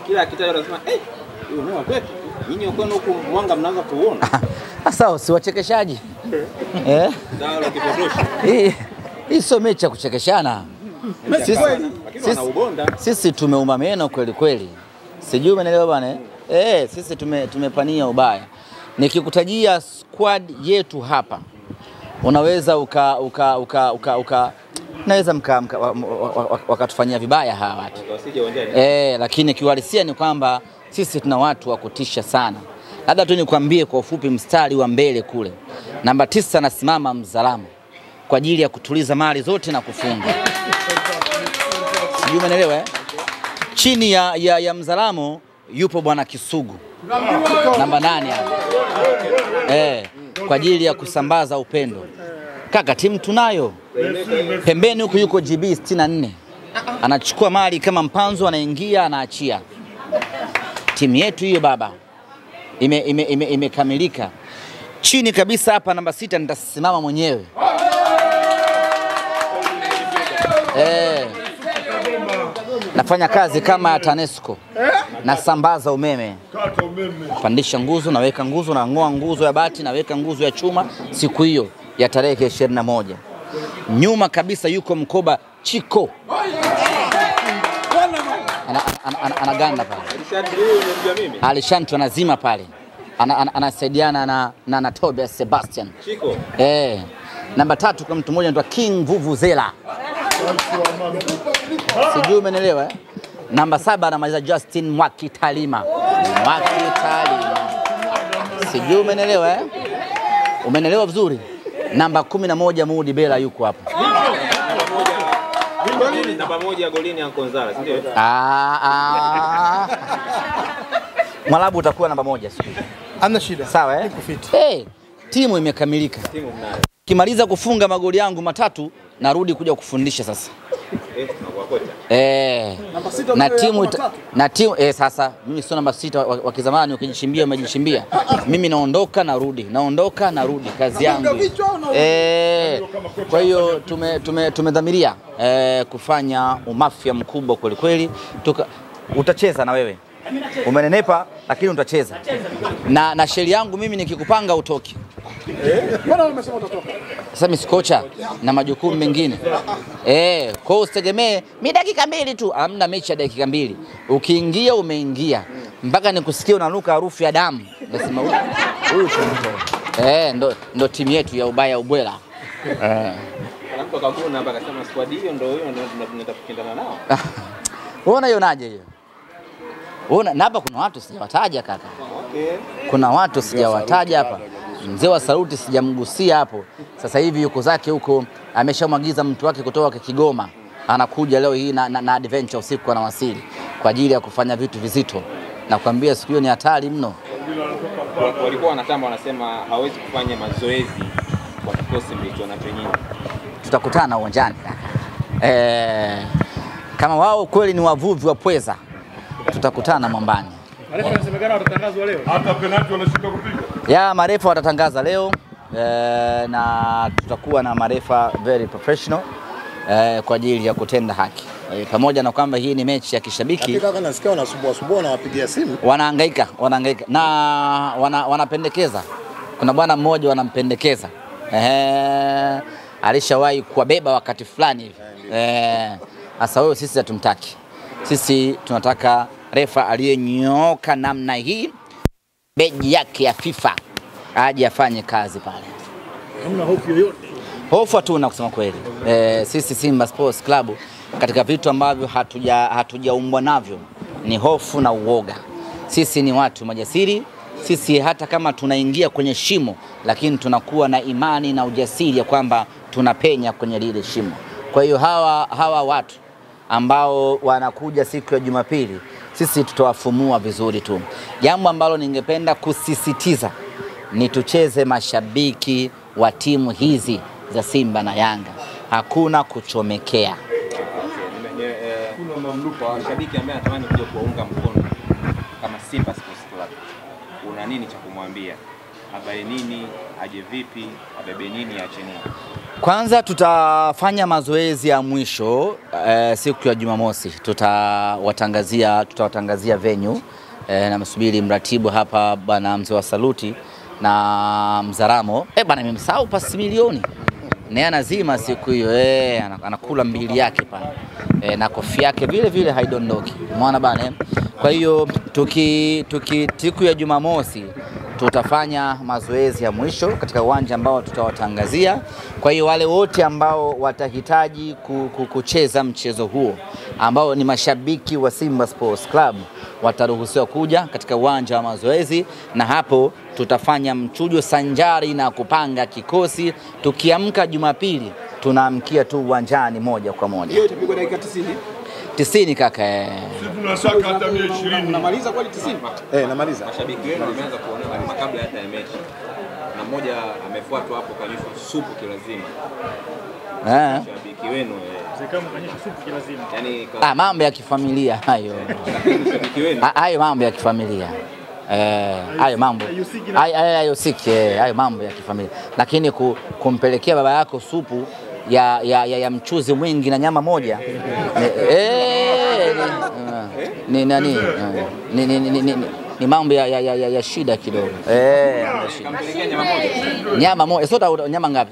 kila akitaja anasema huyu ni wa kwetu. Nyinyi uko huko Mwanga mnaanza kuona. Sasa si wachekeshaji. Dawa la kipotoshi. Hii sio mechi ya kuchekeshana. Sisi tumeuma meno kweli kweli. Sijui umeelewa bwana sisi tumepania ubaya. Nikikutajia squad yetu hapa unaweza naweza wakatufanyia vibaya hawa watu. Lakini kiuhalisia ni kwamba sisi tuna watu wa kutisha sana. Labda tu nikwambie kwa ufupi mstari wa mbele kule. Namba 9 anasimama Mzalamo kwa ajili ya kutuliza mali zote na kufunga. Sijui umeelewa Chini ya Mzalamo yupo bwana Kisugu. Namba 8 hapo. Kwa ajili ya kusambaza upendo. Kaka timu tunayo. Pembeni huko yuko GB 64. Anachukua mali kama mpanzo, anaingia anaachia. Timu yetu hiyo baba imekamilika. Chini kabisa hapa namba 6 nitasimama mwenyewe. Nafanya kazi kama ya TANESCO. Nasambaza umeme. Pandisha nguzo, naweka nguzo, na ngoa nguzo ya bati, naweka nguzo ya chuma siku hiyo ya tarehe 21. Nyuma kabisa yuko mkoba Chiko. Anaganda pale. Alishantu anazima pale. Anasaidiana na Tobias Sebastian. Chiko. Namba 3 kwa mtu mmoja anaitwa King Vuvuzela. Sijui umeelewa Namba 7 anamaliza Justin Mwakitalima. Sijui umeelewa Umeelewa vizuri? Namba 11 Mudi Bela yuko hapa. Namba 1 golini Ankonzala, si ndio? Mwalabu utakuwa namba 1 siku. Hamna shida. Sawa timu imekamilika. Timu mnayo. Kimaliza kufunga magoli yangu 3 narudi kuja kufundisha sasa. Na timu sasa mimi sio namba 6 wa kizamani ukijichimbia umejichimbia. Mimi naondoka narudi kazi yangu. Kwa hiyo tumedhamiria kufanya umafia mkubwa kweli kweli. Utacheza na wewe. Umenenepa lakini utacheza. Na sheli yangu mimi nikikupanga utoki. Mbona umesema utatoka? Sasa mimi sikocha na majukumu mengine. Kwa hiyo usitegemee mimi dakika 2 tu. Hamna mechi ya dakika 2. Ukiingia umeingia. Mpaka nikusikie unanuka harufu ya damu. Nasema huyu ndo timu yetu ya ubaya ubwela. Mtu akakuna hapa akasema squad hiyo ndio tunataka nao. Unaona hiyo naje hiyo? Na hapa kuna watu sijawataja kaka. Kuna watu sijawataja hapa. Mzee wa Saluti sijamgusia hapo. Sasa hivi yuko zake huko, ameshamwagiza mtu wake kutoka Kigoma. Anakuja leo hii na adventure usiku anawasili kwa ajili ya kufanya vitu vizito. Nakwambia siku hiyo ni hatari mno. Walikuwa wanatamba wanasema hawezi kufanya mazoezi kwa kikosi mlicho nacho nyinyi. Tutakutana uwanjani. Kama wao kweli ni wavuvi wa pweza, tutakutana mwambani. Marefa wanasemekana watatangazwa leo. Hata penalti wanashindwa kupiga. Marefa watatangaza leo na tutakuwa na marefa very professional kwa ajili ya kutenda haki. Pamoja na kwamba hii ni mechi ya kishabiki. Hakika kaka nasikia wanasumbua na wapigia simu. Wanahangaika na wanapendekeza. Kuna bwana mmoja wanampendekeza. Alishawahi kuwabeba wakati fulani hivi. Sasa wewe sisi hatumtaki. Sisi tunataka refa aliyenyooka namna hii, beji yake ya FIFA aje afanye kazi pale. Hamna hofu yoyote. Hofu hatuna kusema kweli. Sisi Simba Sports Club katika vitu ambavyo hatujaumbwa navyo ni hofu na uoga. Sisi ni watu majasiri. Sisi hata kama tunaingia kwenye shimo, lakini tunakuwa na imani na ujasiri ya kwamba tunapenya kwenye lile shimo. Kwa hiyo hawa watu ambao wanakuja siku ya Jumapili, sisi tutawafumua vizuri tu. Jambo ambalo ningependa kusisitiza ni tucheze mashabiki wa timu hizi za Simba na Yanga. Hakuna kuchomekea. Kuna mamlupa shabiki ambaye anatamani kuja kuunga mkono kama Simba Sports Club. Una nini cha kumwambia? Abaye nini, aje vipi, abebe nini, aache nini? Kwanza tutafanya mazoezi ya mwisho siku ya Jumamosi. Tutawatangazia venue na msubiri mratibu hapa bwana mzee wa Saluti na Mzaramo. Bwana nimemsahau pasi milioni. Naye anazima siku hiyo anakula mbili yake pale. Na kofia yake vile vile haidondoki. Umeona bana Kwa hiyo siku ya Jumamosi tutafanya mazoezi ya mwisho katika uwanja ambao tutawatangazia. Kwa hiyo wale wote ambao watahitaji kucheza mchezo huo ambao ni mashabiki wa Simba Sports Club wataruhusiwa kuja katika uwanja wa mazoezi, na hapo tutafanya mchujo sanjari na kupanga kikosi. Tukiamka Jumapili tunaamkia tu uwanjani moja kwa moja. Hiyo itapigwa dakika 90 kaka. Sisi tunataka hata 20. Unamaliza kweli 90? Namaliza. Mashabiki wenu wameanza kuona kabla hata ya mechi. Na mmoja amefuatwa hapo kanyesha supu kilazima. Mashabiki wenu Zikamu kanyesha supu kilazima. Yaani mambo ya kifamilia hayo. Mashabiki wenu. Hayo mambo ya kifamilia. Hayo mambo. Hayo mambo ya kifamilia. Lakini kumpelekea baba yako supu ya mchuzi mwingi na nyama moja ni mambo ya shida kidogo. Nyama moja. Sio nyama ngapi?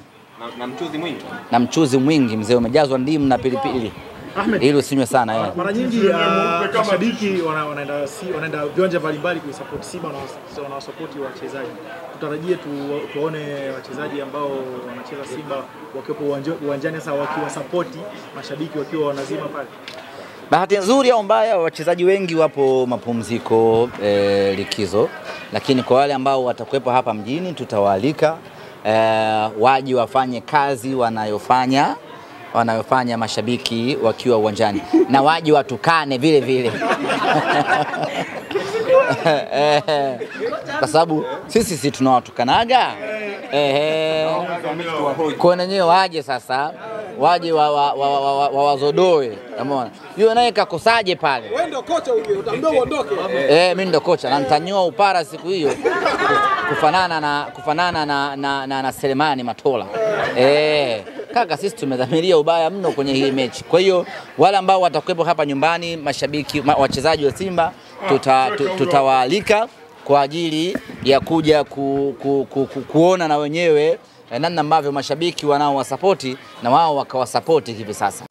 Na mchuzi mwingi. Na mchuzi mwingi mzee, umejazwa ndimu na pilipili. Ili usinywe sana. Mara nyingi mashabiki wanaenda viwanja mbalimbali kuisupport Simba na wanasupport wachezaji. Tutarajie tuone wachezaji ambao wanacheza Simba wakiwepo uwanjani, sasa wakiwasupport mashabiki wakiwa wanazima pale. Bahati nzuri au mbaya, wachezaji wengi wapo mapumziko likizo, lakini kwa wale ambao watakuwepo hapa mjini tutawaalika waje wafanye kazi wanayofanya mashabiki wakiwa uwanjani, na waje watukane vile vile. Kwa sababu sisi tunawatukanaga. Kwa nini waje sasa? Waje wawazodoe. Umeona? Yule naye kakosaje pale? Wewe ndio kocha huyo, utaambia uondoke. Mimi ndio kocha na nitanyoa upara siku hiyo kufanana na Selemani Matola. Kaka, sisi tumedhamiria ubaya mno kwenye hii mechi. Kwa hiyo wale ambao watakuwepo hapa nyumbani, mashabiki wachezaji wa Simba, tutawaalika kwa ajili ya kuja kuona na wenyewe namna ambavyo mashabiki wanaowasapoti na wao wakawasapoti hivi sasa.